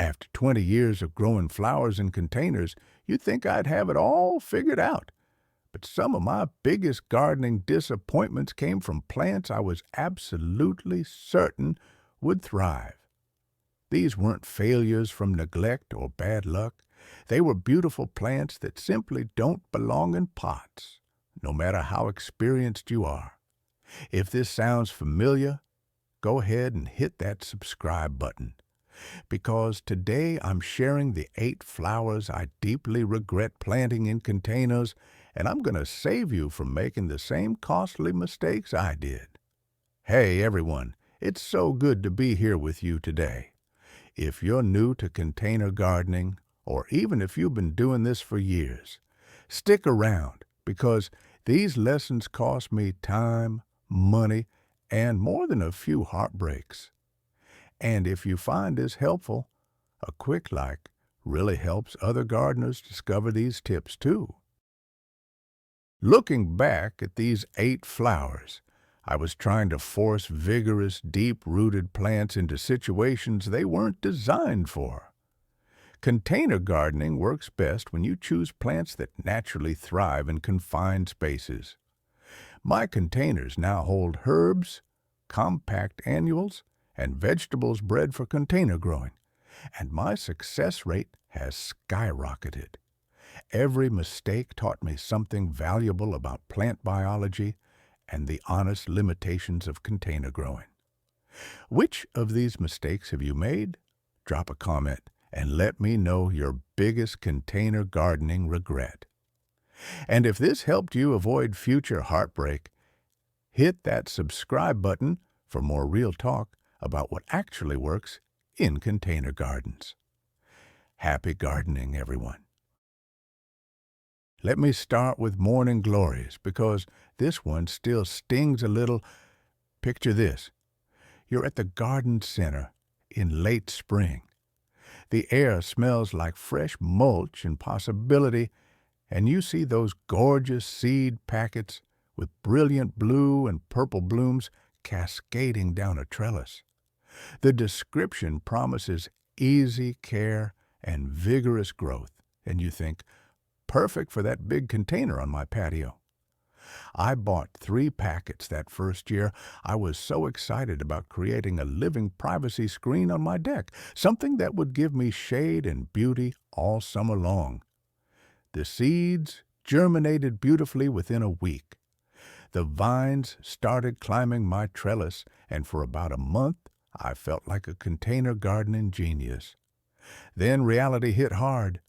After 20 years of growing flowers in containers, you'd think I'd have it all figured out. But some of my biggest gardening disappointments came from plants I was absolutely certain would thrive. These weren't failures from neglect or bad luck. They were beautiful plants that simply don't belong in pots, no matter how experienced you are. If this sounds familiar, go ahead and hit that subscribe button, because today I'm sharing the 8 flowers I deeply regret planting in containers, and I'm going to save you from making the same costly mistakes I did. Hey everyone, it's so good to be here with you today. If you're new to container gardening, or even if you've been doing this for years, stick around, because these lessons cost me time, money, and more than a few heartbreaks. And if you find this helpful, a quick like really helps other gardeners discover these tips too. Looking back at these 8 flowers, I was trying to force vigorous, deep-rooted plants into situations they weren't designed for. Container gardening works best when you choose plants that naturally thrive in confined spaces. My containers now hold herbs, compact annuals, and vegetables bred for container growing, and my success rate has skyrocketed. Every mistake taught me something valuable about plant biology and the honest limitations of container growing. Which of these mistakes have you made? Drop a comment and let me know your biggest container gardening regret. And if this helped you avoid future heartbreak, hit that subscribe button for more real talk about what actually works in container gardens. Happy gardening, everyone. Let me start with morning glories, because this one still stings a little. Picture this. You're at the garden center in late spring. The air smells like fresh mulch and possibility, and you see those gorgeous seed packets with brilliant blue and purple blooms cascading down a trellis. The description promises easy care and vigorous growth, and you think, perfect for that big container on my patio. I bought 3 packets that first year. I was so excited about creating a living privacy screen on my deck, something that would give me shade and beauty all summer long. The seeds germinated beautifully within a week. The vines started climbing my trellis, and for about a month, I felt like a container gardening genius. Then reality hit hard.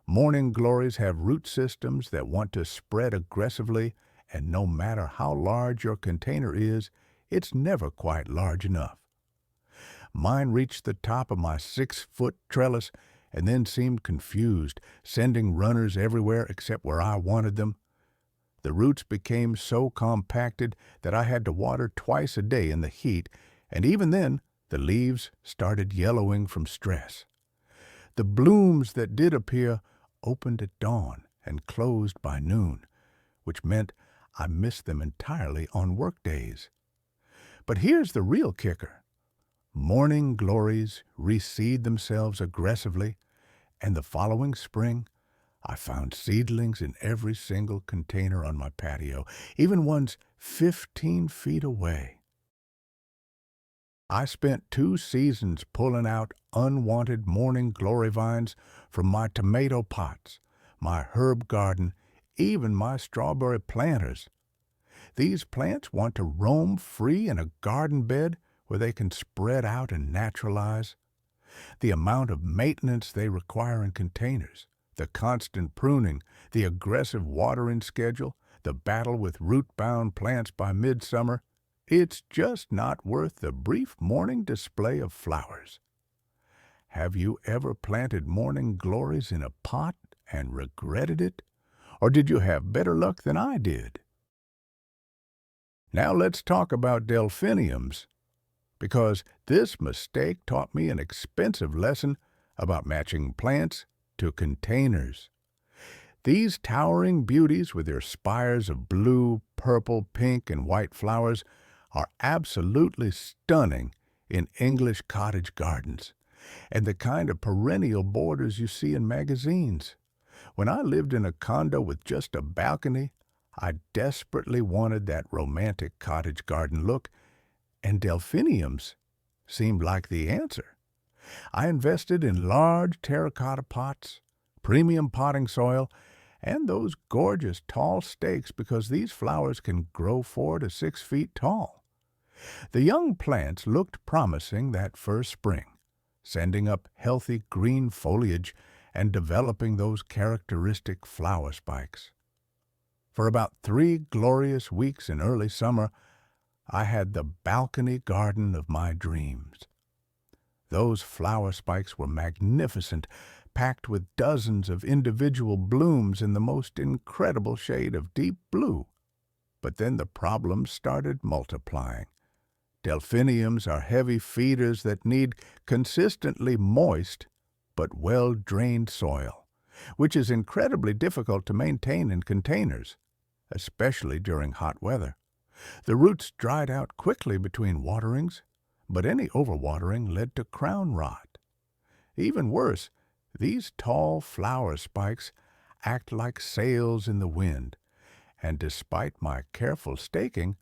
Morning glories have root systems that want to spread aggressively, and no matter how large your container is, it's never quite large enough. Mine reached the top of my 6-foot trellis and then seemed confused, sending runners everywhere except where I wanted them. The roots became so compacted that I had to water twice a day in the heat, and even then, the leaves started yellowing from stress. The blooms that did appear opened at dawn and closed by noon, which meant I missed them entirely on work days. But here's the real kicker. Morning glories reseed themselves aggressively, and the following spring, I found seedlings in every single container on my patio, even ones 15 feet away. I spent 2 seasons pulling out unwanted morning glory vines from my tomato pots, my herb garden, even my strawberry planters. These plants want to roam free in a garden bed where they can spread out and naturalize. The amount of maintenance they require in containers, the constant pruning, the aggressive watering schedule, the battle with root-bound plants by midsummer, it's just not worth the brief morning display of flowers. Have you ever planted morning glories in a pot and regretted it? Or did you have better luck than I did? Now let's talk about Delphiniums, because this mistake taught me an expensive lesson about matching plants to containers. These towering beauties with their spires of blue, purple, pink, and white flowers are absolutely stunning in English cottage gardens. and the kind of perennial borders you see in magazines. When I lived in a condo with just a balcony, I desperately wanted that romantic cottage garden look, and delphiniums seemed like the answer. I invested in large terracotta pots, premium potting soil, and those gorgeous tall stakes because these flowers can grow 4 to 6 feet tall. The young plants looked promising that first spring, sending up healthy green foliage and developing those characteristic flower spikes. For about 3 glorious weeks in early summer, I had the balcony garden of my dreams. Those flower spikes were magnificent, packed with dozens of individual blooms in the most incredible shade of deep blue. But then the problems started multiplying. Delphiniums are heavy feeders that need consistently moist but well-drained soil, which is incredibly difficult to maintain in containers, especially during hot weather. The roots dried out quickly between waterings, but any overwatering led to crown rot. Even worse, these tall flower spikes act like sails in the wind, and despite my careful staking,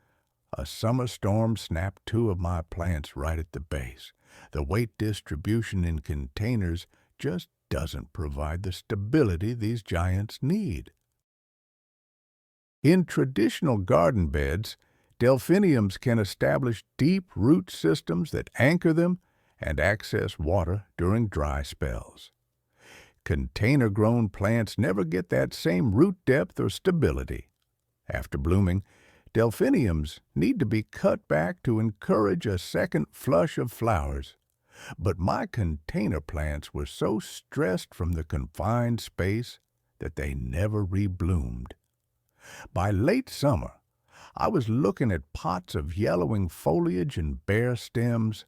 a summer storm snapped 2 of my plants right at the base. The weight distribution in containers just doesn't provide the stability these giants need. In traditional garden beds, delphiniums can establish deep root systems that anchor them and access water during dry spells. Container-grown plants never get that same root depth or stability. After blooming, delphiniums need to be cut back to encourage a second flush of flowers. But my container plants were so stressed from the confined space that they never rebloomed. By late summer, I was looking at pots of yellowing foliage and bare stems.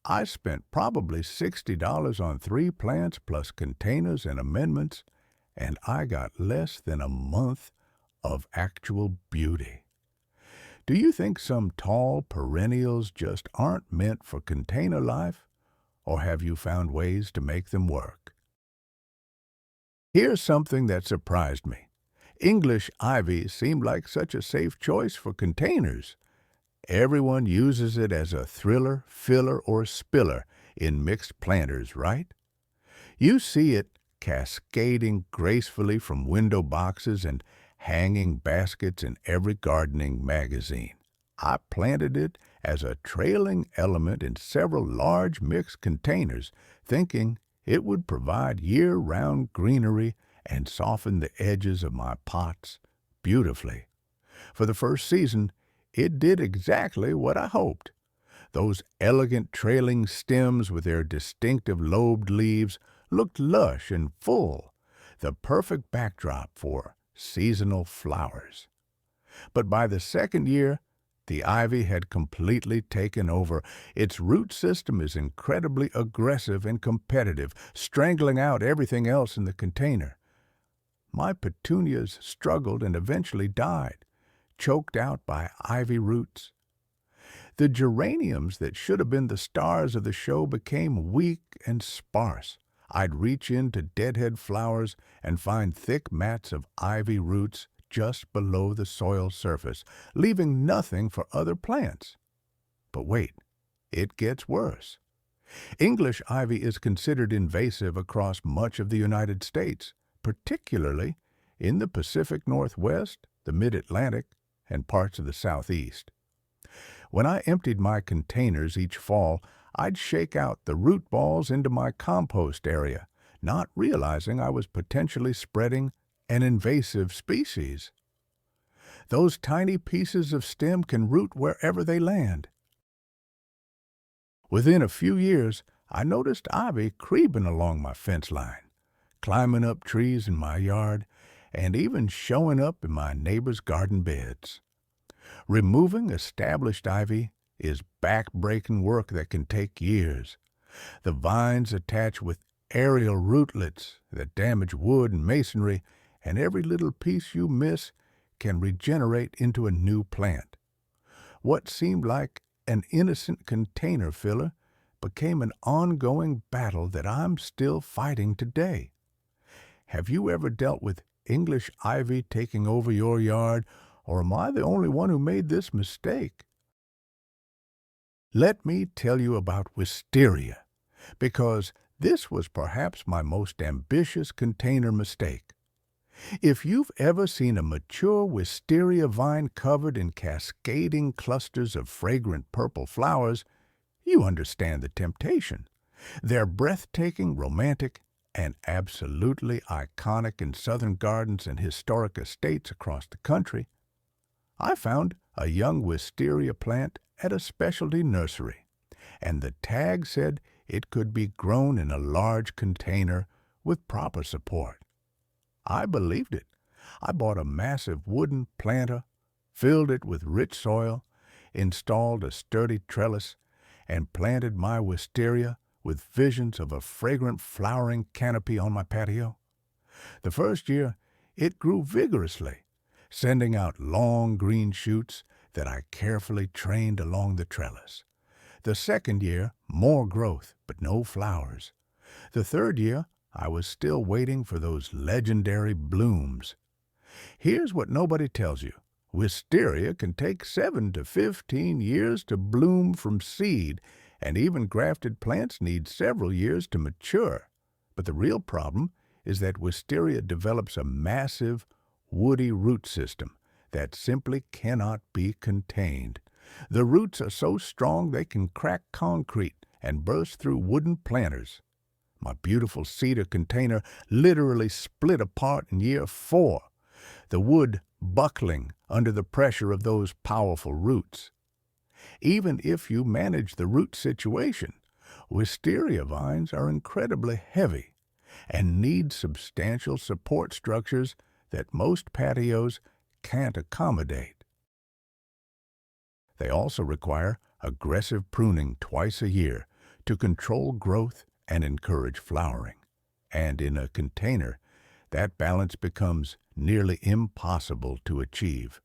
I spent probably $60 on 3 plants plus containers and amendments, and I got less than a month of actual beauty. Do you think some tall perennials just aren't meant for container life, or have you found ways to make them work? Here's something that surprised me. English ivy seemed like such a safe choice for containers. Everyone uses it as a thriller, filler, or spiller in mixed planters, right? You see it cascading gracefully from window boxes and hanging baskets in every gardening magazine. I planted it as a trailing element in several large mixed containers, thinking it would provide year-round greenery and soften the edges of my pots beautifully. For the first season, it did exactly what I hoped. Those elegant trailing stems with their distinctive lobed leaves looked lush and full, the perfect backdrop for seasonal flowers. But by the second year, the ivy had completely taken over. Its root system is incredibly aggressive and competitive, strangling out everything else in the container. My petunias struggled and eventually died, choked out by ivy roots. The geraniums that should have been the stars of the show became weak and sparse. I'd reach into deadhead flowers and find thick mats of ivy roots just below the soil surface, leaving nothing for other plants. But wait, it gets worse. English ivy is considered invasive across much of the United States, particularly in the Pacific Northwest, the Mid-Atlantic, and parts of the Southeast. When I emptied my containers each fall, I'd shake out the root balls into my compost area, not realizing I was potentially spreading an invasive species. Those tiny pieces of stem can root wherever they land. Within a few years, I noticed ivy creeping along my fence line, climbing up trees in my yard, and even showing up in my neighbor's garden beds. Removing established ivy is back-breaking work that can take years. The vines attach with aerial rootlets that damage wood and masonry, and every little piece you miss can regenerate into a new plant. What seemed like an innocent container filler became an ongoing battle that I'm still fighting today. Have you ever dealt with English ivy taking over your yard, or am I the only one who made this mistake? Let me tell you about wisteria, because this was perhaps my most ambitious container mistake. If you've ever seen a mature wisteria vine covered in cascading clusters of fragrant purple flowers, you understand the temptation. They're breathtaking, romantic, and absolutely iconic in southern gardens and historic estates across the country. I found a young wisteria plant at a specialty nursery, and the tag said it could be grown in a large container with proper support. I believed it. I bought a massive wooden planter, filled it with rich soil, installed a sturdy trellis, and planted my wisteria with visions of a fragrant flowering canopy on my patio. The first year, it grew vigorously, sending out long green shoots that I carefully trained along the trellis. The second year, more growth, but no flowers. The third year, I was still waiting for those legendary blooms. Here's what nobody tells you. Wisteria can take 7 to 15 years to bloom from seed, and even grafted plants need several years to mature. But the real problem is that wisteria develops a massive, woody root system that simply cannot be contained. The roots are so strong they can crack concrete and burst through wooden planters. My beautiful cedar container literally split apart in year 4, the wood buckling under the pressure of those powerful roots. Even if you manage the root situation, wisteria vines are incredibly heavy and need substantial support structures that most patios can't accommodate. They also require aggressive pruning twice a year to control growth and encourage flowering. And in a container, that balance becomes nearly impossible to achieve.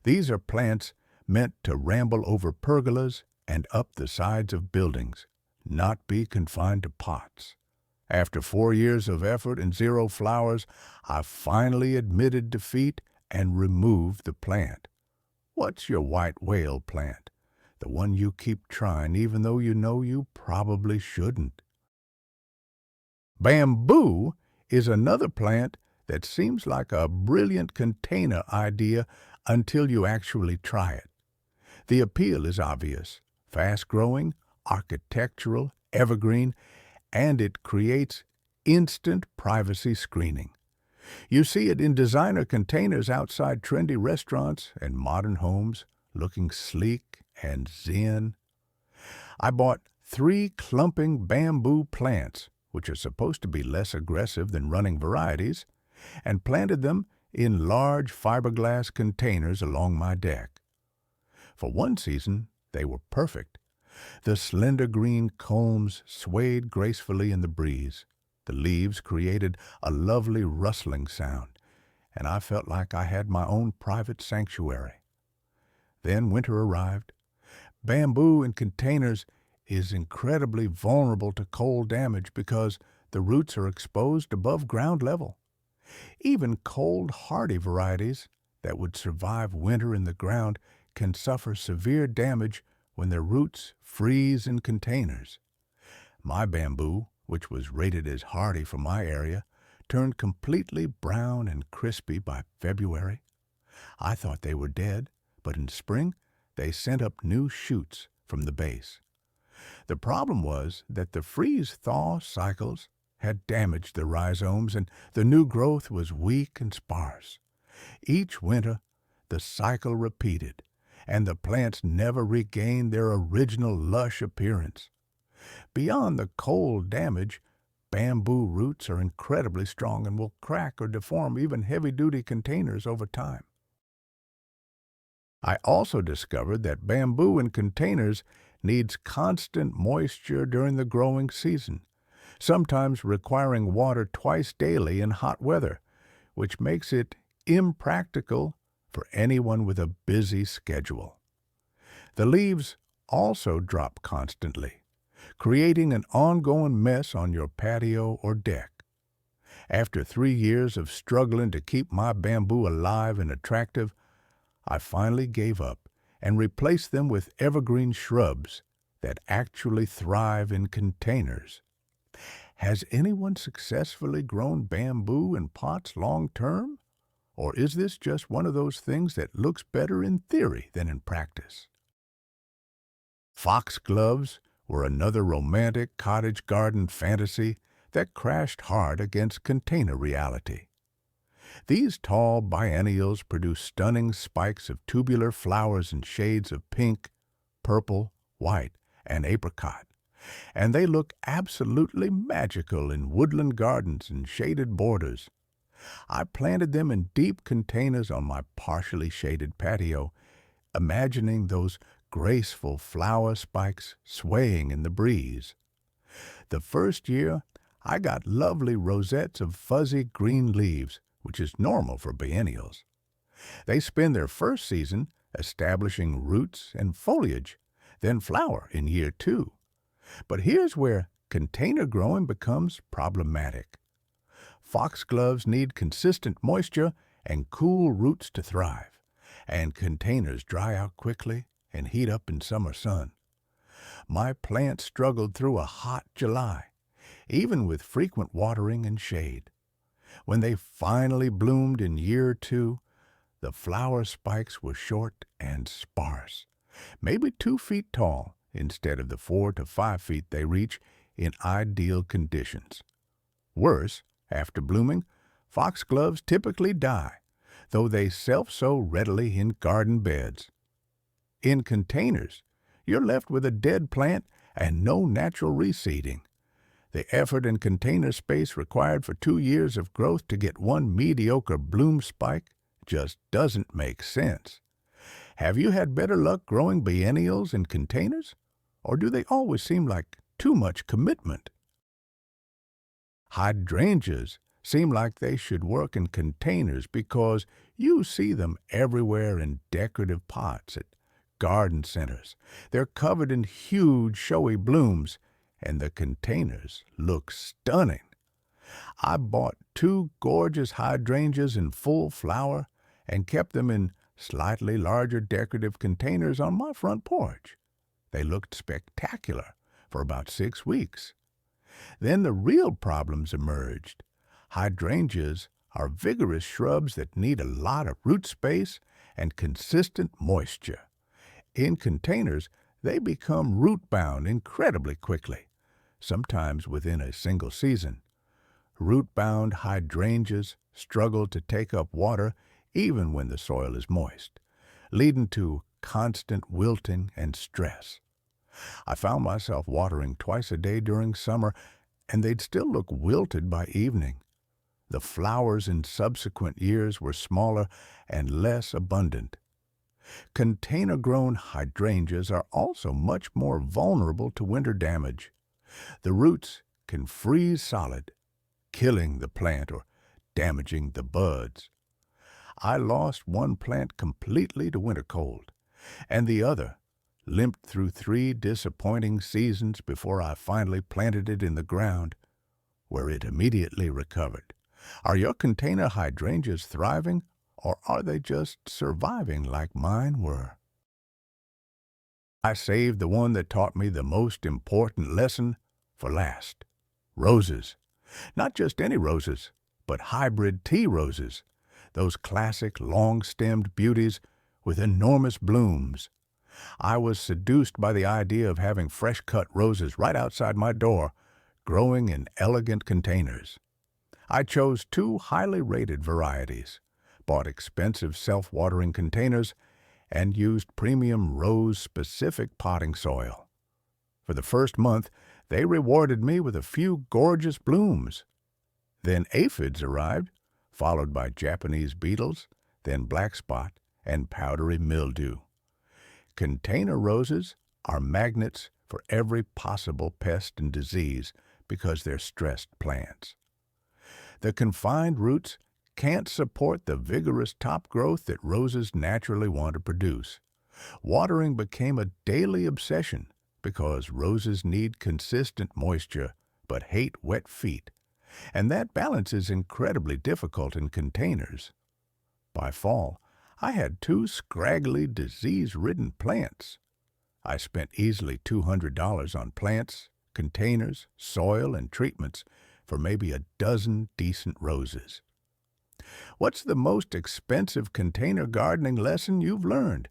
These are plants meant to ramble over pergolas and up the sides of buildings, not be confined to pots. After 4 years of effort and 0 flowers, I finally admitted defeat and removed the plant. What's your white whale plant? The one you keep trying even though you know you probably shouldn't. Bamboo is another plant that seems like a brilliant container idea until you actually try it. The appeal is obvious: fast-growing, architectural, evergreen, and it creates instant privacy screening. You see it in designer containers outside trendy restaurants and modern homes, looking sleek and zen. I bought 3 clumping bamboo plants, which are supposed to be less aggressive than running varieties, and planted them in large fiberglass containers along my deck. For one season, they were perfect. The slender green culms swayed gracefully in the breeze. The leaves created a lovely rustling sound, and I felt like I had my own private sanctuary. Then winter arrived. Bamboo in containers is incredibly vulnerable to cold damage because the roots are exposed above ground level. Even cold, hardy varieties that would survive winter in the ground can suffer severe damage when their roots freeze in containers. My bamboo, which was rated as hardy for my area, turned completely brown and crispy by February. I thought they were dead, but in spring they sent up new shoots from the base. The problem was that the freeze-thaw cycles had damaged the rhizomes, and the new growth was weak and sparse. Each winter, the cycle repeated, and the plants never regained their original lush appearance. Beyond the cold damage, bamboo roots are incredibly strong and will crack or deform even heavy-duty containers over time. I also discovered that bamboo in containers needs constant moisture during the growing season, sometimes requiring water twice daily in hot weather, which makes it impractical for anyone with a busy schedule. The leaves also drop constantly, creating an ongoing mess on your patio or deck. After 3 years of struggling to keep my bamboo alive and attractive, I finally gave up and replaced them with evergreen shrubs that actually thrive in containers. Has anyone successfully grown bamboo in pots long term? Or is this just one of those things that looks better in theory than in practice? Foxgloves were another romantic cottage garden fantasy that crashed hard against container reality. These tall biennials produce stunning spikes of tubular flowers in shades of pink, purple, white, and apricot, and they look absolutely magical in woodland gardens and shaded borders. I planted them in deep containers on my partially shaded patio, imagining those graceful flower spikes swaying in the breeze. The first year, I got lovely rosettes of fuzzy green leaves, which is normal for biennials. They spend their first season establishing roots and foliage, then flower in year 2. But here's where container growing becomes problematic. Foxgloves need consistent moisture and cool roots to thrive, and containers dry out quickly and heat up in summer sun. My plants struggled through a hot July, even with frequent watering and shade. When they finally bloomed in year 2, the flower spikes were short and sparse, maybe 2 feet tall instead of the 4 to 5 feet they reach in ideal conditions. Worse, after blooming, foxgloves typically die, though they self-sow readily in garden beds. In containers, you're left with a dead plant and no natural reseeding. The effort and container space required for 2 years of growth to get one mediocre bloom spike just doesn't make sense. Have you had better luck growing biennials in containers, or do they always seem like too much commitment? Hydrangeas seem like they should work in containers because you see them everywhere in decorative pots at garden centers. They're covered in huge, showy blooms, and the containers look stunning. I bought 2 gorgeous hydrangeas in full flower and kept them in slightly larger decorative containers on my front porch. They looked spectacular for about 6 weeks. Then the real problems emerged. Hydrangeas are vigorous shrubs that need a lot of root space and consistent moisture. In containers, they become root-bound incredibly quickly, sometimes within a single season. Root-bound hydrangeas struggle to take up water even when the soil is moist, leading to constant wilting and stress. I found myself watering twice a day during summer, and they'd still look wilted by evening. The flowers in subsequent years were smaller and less abundant. Container-grown hydrangeas are also much more vulnerable to winter damage. The roots can freeze solid, killing the plant or damaging the buds. I lost one plant completely to winter cold, and the other limped through 3 disappointing seasons before I finally planted it in the ground, where it immediately recovered. Are your container hydrangeas thriving, or are they just surviving like mine were? I saved the one that taught me the most important lesson for last. Roses. Not just any roses, but hybrid tea roses. Those classic long-stemmed beauties with enormous blooms. I was seduced by the idea of having fresh-cut roses right outside my door, growing in elegant containers. I chose 2 highly rated varieties, bought expensive self-watering containers, and used premium rose-specific potting soil. For the first month, they rewarded me with a few gorgeous blooms. Then aphids arrived, followed by Japanese beetles, then black spot and powdery mildew. Container roses are magnets for every possible pest and disease because they're stressed plants. The confined roots can't support the vigorous top growth that roses naturally want to produce. Watering became a daily obsession because roses need consistent moisture but hate wet feet, and that balance is incredibly difficult in containers. By fall, I had two scraggly, disease-ridden plants. I spent easily $200 on plants, containers, soil, and treatments for maybe a dozen decent roses. What's the most expensive container gardening lesson you've learned?